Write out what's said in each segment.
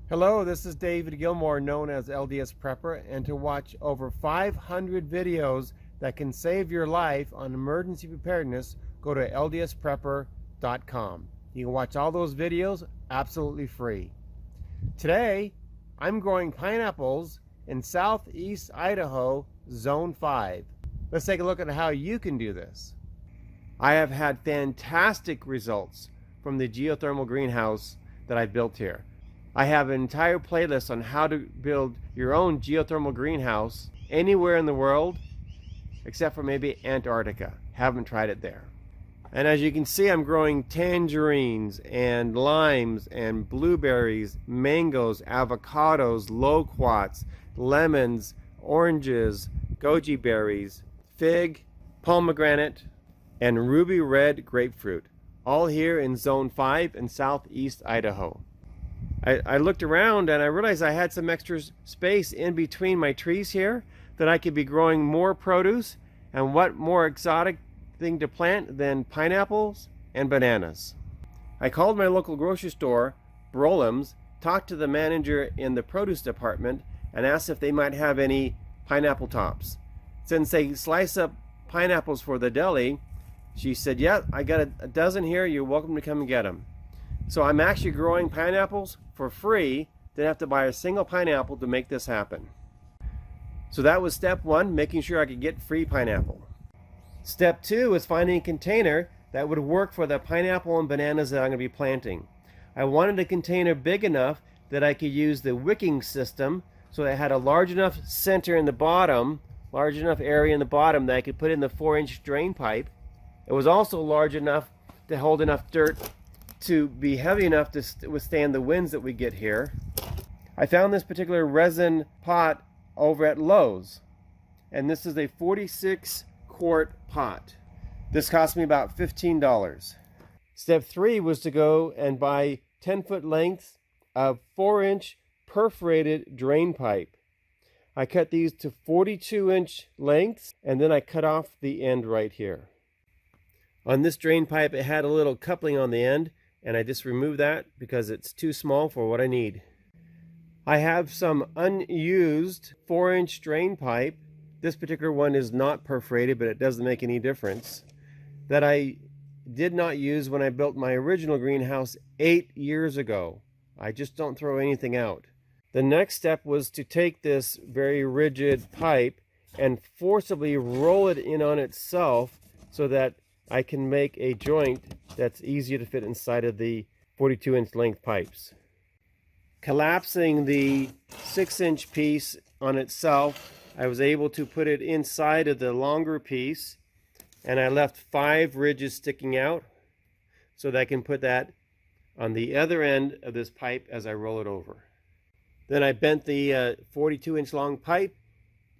Hello, this is David Gilmore, known as LDS Prepper, and to watch over 500 videos that can save your life on emergency preparedness, go to ldsprepper.com. You can watch all those videos absolutely free. Today, I'm growing pineapples in southeast Idaho, Zone 5. Let's take a look at how you can do this. I have had fantastic results from the geothermal greenhouse that I built here. I have an entire playlist on how to build your own geothermal greenhouse anywhere in the world except for maybe Antarctica. Haven't tried it there. And as you can see, I'm growing tangerines and limes and blueberries, mangoes, avocados, loquats, lemons, oranges, goji berries, fig, pomegranate, and ruby red grapefruit, all here in Zone 5 in southeast Idaho. I looked around and I realized I had some extra space in between my trees here that I could be growing more produce, and what more exotic thing to plant than pineapples and bananas. I called my local grocery store, Brolem's, talked to the manager in the produce department, and asked if they might have any pineapple tops. Since they slice up pineapples for the deli, she said, yeah, I got a dozen here, you're welcome to come and get them. So I'm actually growing pineapples for free. Didn't have to buy a single pineapple to make this happen. So that was step one, making sure I could get free pineapple. Step two is finding a container that would work for the pineapple and bananas that I'm going to be planting. I wanted a container big enough that I could use the wicking system, so it had a large enough center in the bottom, large enough area in the bottom that I could put in the 4-inch drain pipe. It was also large enough to hold enough dirt to be heavy enough to withstand the winds that we get here. I found this particular resin pot over at Lowe's, and this is a 46 quart pot. This cost me about $15. Step three was to go and buy 10-foot lengths of 4-inch perforated drain pipe. I cut these to 42-inch lengths, and then I cut off the end right here. On this drain pipe, it had a little coupling on the end, and I just removed that because it's too small for what I need. I have some unused 4-inch drain pipe. This particular one is not perforated, but it doesn't make any difference, that I did not use when I built my original greenhouse 8 years ago. I just don't throw anything out. The next step was to take this very rigid pipe and forcibly roll it in on itself so that I can make a joint that's easier to fit inside of the 42-inch length pipes. Collapsing the 6-inch piece on itself, I was able to put it inside of the longer piece, and I left 5 ridges sticking out so that I can put that on the other end of this pipe as I roll it over. Then I bent the 42-inch long pipe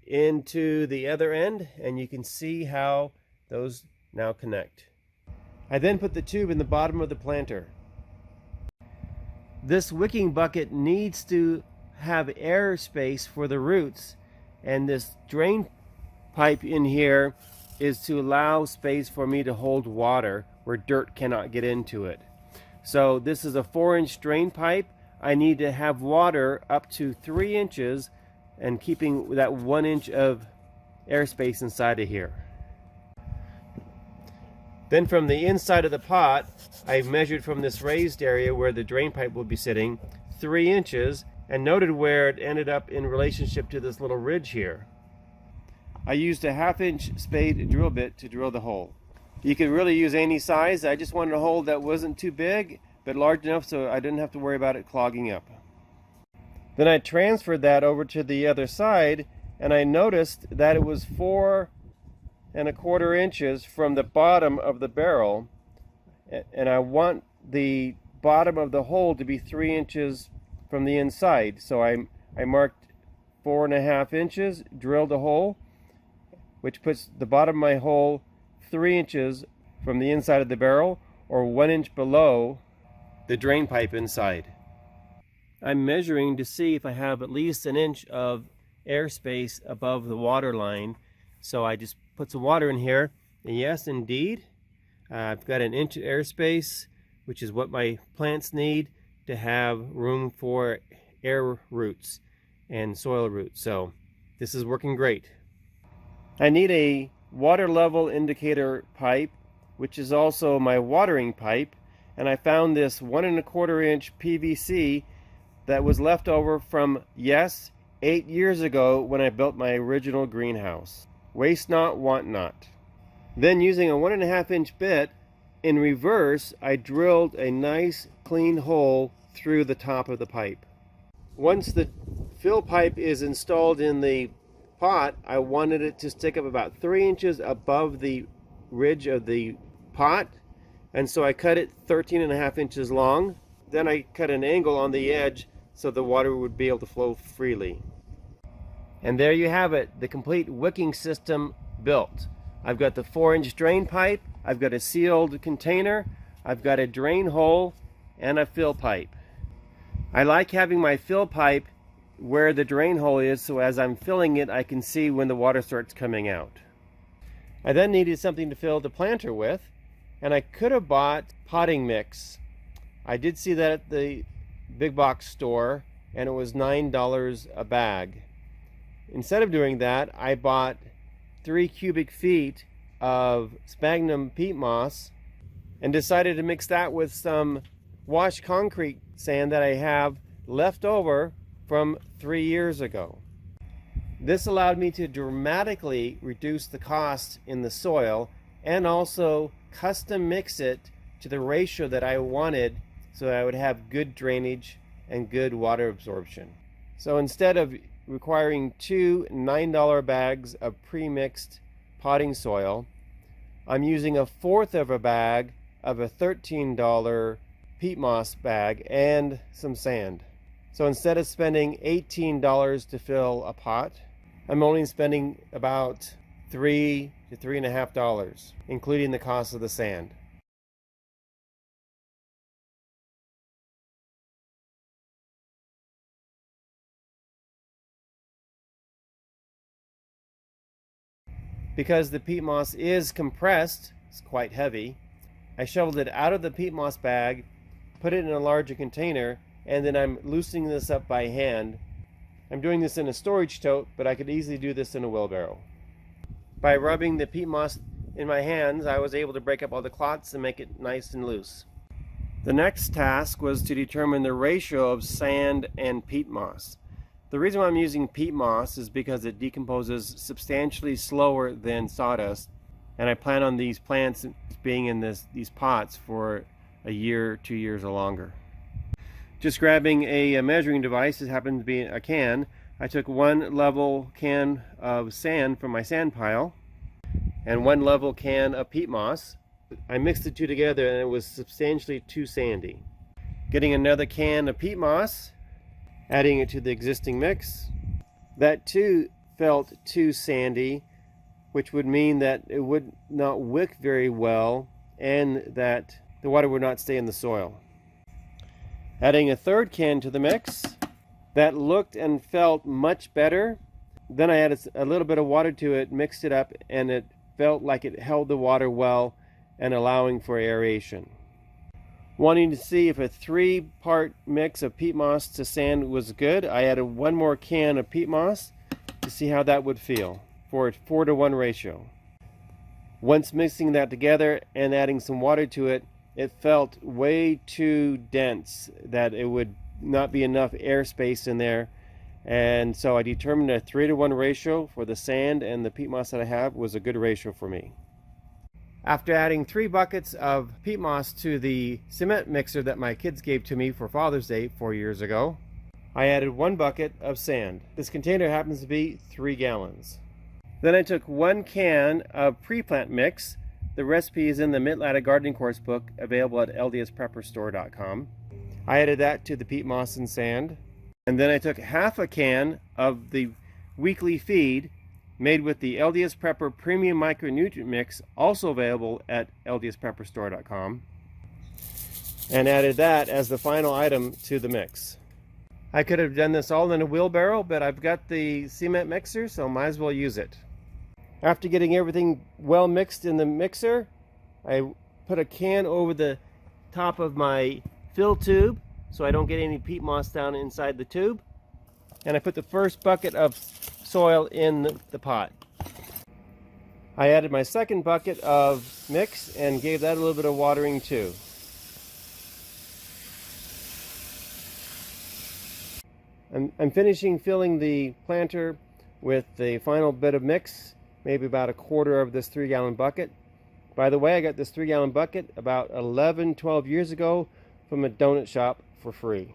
into the other end, and you can see how those now connect. I then put the tube in the bottom of the planter. This wicking bucket needs to have air space for the roots, and this drain pipe in here is to allow space for me to hold water where dirt cannot get into it. So this is a 4-inch drain pipe. I need to have water up to 3 inches and keeping that 1 inch of airspace inside of here. Then from the inside of the pot, I measured from this raised area where the drain pipe will be sitting 3 inches, and noted where it ended up in relationship to this little ridge here. I used a 1/2-inch spade drill bit to drill the hole. You could really use any size. I just wanted a hole that wasn't too big but large enough so I didn't have to worry about it clogging up. Then I transferred that over to the other side, and I noticed that it was 4¼ inches from the bottom of the barrel, and I want the bottom of the hole to be 3 inches from the inside. So I marked 4½ inches, drilled a hole, which puts the bottom of my hole 3 inches from the inside of the barrel, or 1 inch below the drain pipe inside. I'm measuring to see if I have at least 1 inch of airspace above the water line. So I just put some water in here, and yes, indeed, I've got 1 inch of airspace, which is what my plants need to have room for air roots and soil roots. So this is working great. I need a water level indicator pipe, which is also my watering pipe, and I found this 1¼ inch PVC that was left over from, yes, 8 years ago when I built my original greenhouse. Waste not, want not. Then using a 1½ inch bit, in reverse, I drilled a nice clean hole through the top of the pipe. Once the fill pipe is installed in the pot, I wanted it to stick up about 3 inches above the ridge of the pot, and so I cut it 13½ inches long. Then I cut an angle on the edge so the water would be able to flow freely. And there you have it, the complete wicking system built. I've got the 4-inch drain pipe, I've got a sealed container, I've got a drain hole, and a fill pipe. I like having my fill pipe where the drain hole is, so as I'm filling it I can see when the water starts coming out. I then needed something to fill the planter with, and I could have bought potting mix. I did see that at the big box store, and it was $9 a bag. Instead of doing that, I bought 3 cubic feet of sphagnum peat moss and decided to mix that with some washed concrete sand that I have left over from 3 years ago. This allowed me to dramatically reduce the cost in the soil and also custom mix it to the ratio that I wanted so that I would have good drainage and good water absorption. So instead of requiring 2 $9 bags of pre-mixed potting soil, I'm using 1/4 of a bag of a $13 peat moss bag and some sand. So instead of spending $18 to fill a pot, I'm only spending about $3 to $3.50, including the cost of the sand. Because the peat moss is compressed, it's quite heavy, I shoveled it out of the peat moss bag, put it in a larger container, and then I'm loosening this up by hand. I'm doing this in a storage tote, but I could easily do this in a wheelbarrow. By rubbing the peat moss in my hands, I was able to break up all the clots and make it nice and loose. The next task was to determine the ratio of sand and peat moss. The reason why I'm using peat moss is because it decomposes substantially slower than sawdust, and I plan on these plants being in these pots for a year, 2 years or longer. Just grabbing a measuring device, it happens to be a can, I took 1 level can of sand from my sand pile and 1 level can of peat moss. I mixed the two together and it was substantially too sandy. Getting another can of peat moss, adding it to the existing mix. That too felt too sandy, which would mean that it would not wick very well and that the water would not stay in the soil. Adding a third can to the mix, that looked and felt much better. Then I added a little bit of water to it, mixed it up, and it felt like it held the water well and allowing for aeration. Wanting to see if a 3-part mix of peat moss to sand was good, I added 1 more can of peat moss to see how that would feel for a 4-to-1 ratio. Once mixing that together and adding some water to it, it felt way too dense, that it would not be enough airspace in there, and so I determined a 3-to-1 ratio for the sand and the peat moss that I have was a good ratio for me. After adding 3 buckets of peat moss to the cement mixer that my kids gave to me for Father's Day 4 years ago, I added 1 bucket of sand. This container happens to be 3 gallons. Then I took 1 can of PrePlant mix. The recipe is in the Mid-Latitude Gardening Course book available at ldsprepperstore.com. I added that to the peat moss and sand. And then I took half a can of the weekly feed made with the LDS Prepper Premium Micronutrient Mix, also available at ldsprepperstore.com, and added that as the final item to the mix. I could have done this all in a wheelbarrow, but I've got the cement mixer, so might as well use it. After getting everything well mixed in the mixer, I put a can over the top of my fill tube so I don't get any peat moss down inside the tube. And I put the first bucket of soil in the pot. I added my second bucket of mix and gave that a little bit of watering too. I'm finishing filling the planter with the final bit of mix, maybe about a quarter of this 3-gallon bucket. By the way, I got this 3-gallon bucket about 12 years ago from a donut shop for free.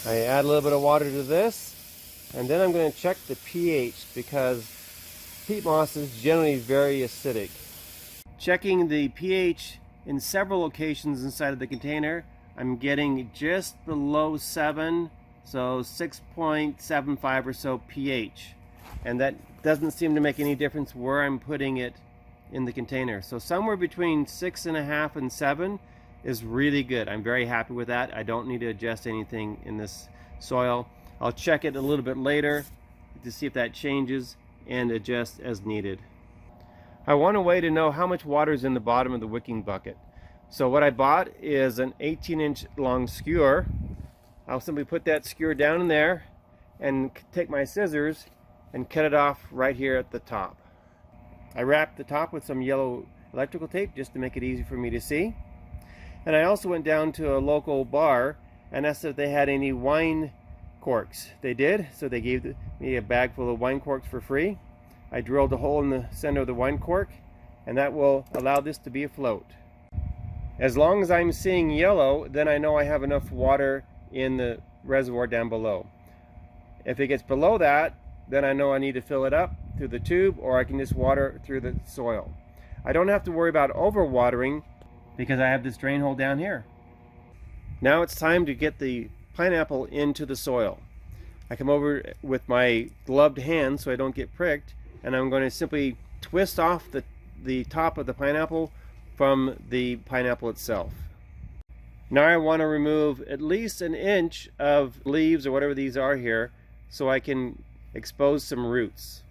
I add a little bit of water to this, and then I'm going to check the pH because peat moss is generally very acidic. Checking the pH in several locations inside of the container, I'm getting just below 7, so 6.75 or so pH. And that doesn't seem to make any difference where I'm putting it in the container. So somewhere between 6.5 and 7 is really good. I'm very happy with that. I don't need to adjust anything in this soil. I'll check it a little bit later to see if that changes and adjust as needed. I want a way to know how much water is in the bottom of the wicking bucket. So what I bought is an 18-inch long skewer. I'll simply put that skewer down in there and take my scissors and cut it off right here at the top. I wrapped the top with some yellow electrical tape just to make it easy for me to see. And I also went down to a local bar and asked if they had any wine corks. They did, so they gave me a bag full of wine corks for free. I drilled a hole in the center of the wine cork, and that will allow this to be afloat. As long as I'm seeing yellow, then I know I have enough water in the reservoir down below. If it gets below that, then I know I need to fill it up through the tube, or I can just water through the soil. I don't have to worry about overwatering because I have this drain hole down here. Now it's time to get the pineapple into the soil. I come over with my gloved hands so I don't get pricked, and I'm going to simply twist off the top of the pineapple from the pineapple itself. Now I want to remove at least 1 inch of leaves or whatever these are here so I can expose some roots.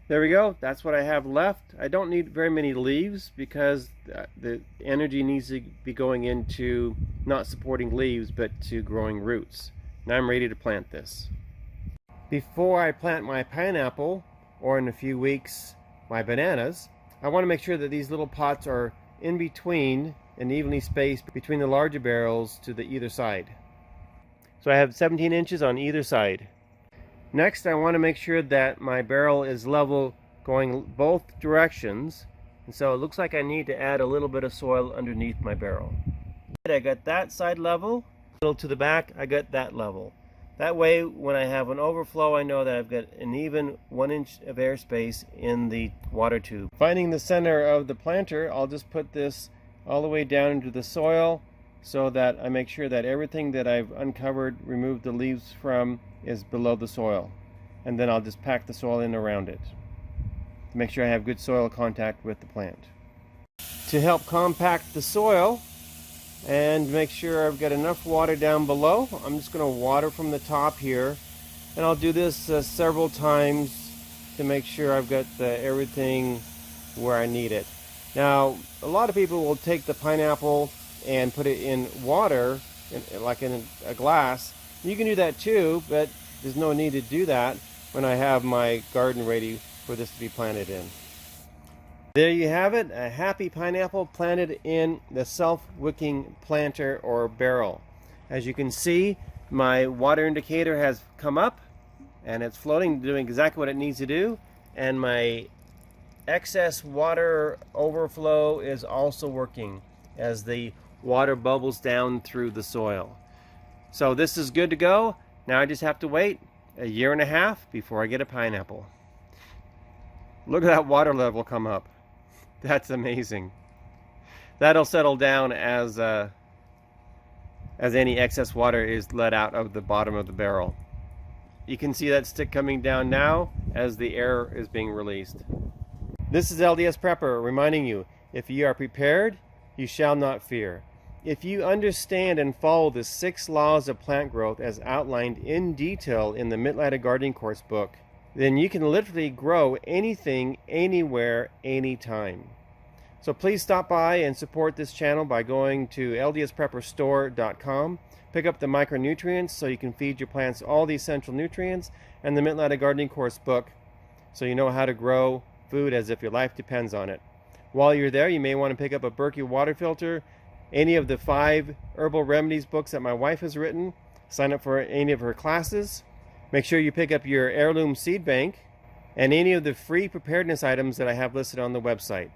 There we go. That's what I have left. I don't need very many leaves because the energy needs to be going into not supporting leaves but to growing roots. Now I'm ready to plant this. Before I plant my pineapple, or in a few weeks my bananas, I want to make sure that these little pots are in between and evenly spaced between the larger barrels to the either side. So I have 17 inches on either side. Next, I want to make sure that my barrel is level going both directions, and so it looks like I need to add a little bit of soil underneath my barrel. I got that side level, a little to the back, I got that level. That way, when I have an overflow, I know that I've got an even 1 inch of airspace in the water tube. Finding the center of the planter, I'll just put this all the way down into the soil so that I make sure that everything that I've uncovered, removed the leaves from, is below the soil. And then I'll just pack the soil in around it to make sure I have good soil contact with the plant. To help compact the soil and make sure I've got enough water down below, I'm just going to water from the top here, and I'll do this several times to make sure I've got everything where I need it. Now, a lot of people will take the pineapple and put it in water, like in a glass. You can do that too, but there's no need to do that when I have my garden ready for this to be planted in. There you have it, a happy pineapple planted in the self-wicking planter or barrel. As you can see, my water indicator has come up and it's floating, doing exactly what it needs to do, and my excess water overflow is also working as the water bubbles down through the soil. So this is good to go. Now I just have to wait 1.5 years before I get a pineapple. Look at that water level come up. That's amazing. That'll settle down as any excess water is let out of the bottom of the barrel. You can see that stick coming down now as the air is being released. This is LDS Prepper reminding you, if you are prepared, you shall not fear. If you understand and follow the 6 laws of plant growth as outlined in detail in the Midlighter Gardening Course book, then you can literally grow anything, anywhere, anytime. So please stop by and support this channel by going to ldsprepperstore.com Pick up the micronutrients so you can feed your plants all the essential nutrients, and the Mint Gardening Course book so you know how to grow food as if your life depends on it. While you're there, you may want to pick up a Berkey water filter, any of the 5 herbal remedies books that my wife has written, sign up for any of her classes. Make sure you pick up your heirloom seed bank and any of the free preparedness items that I have listed on the website.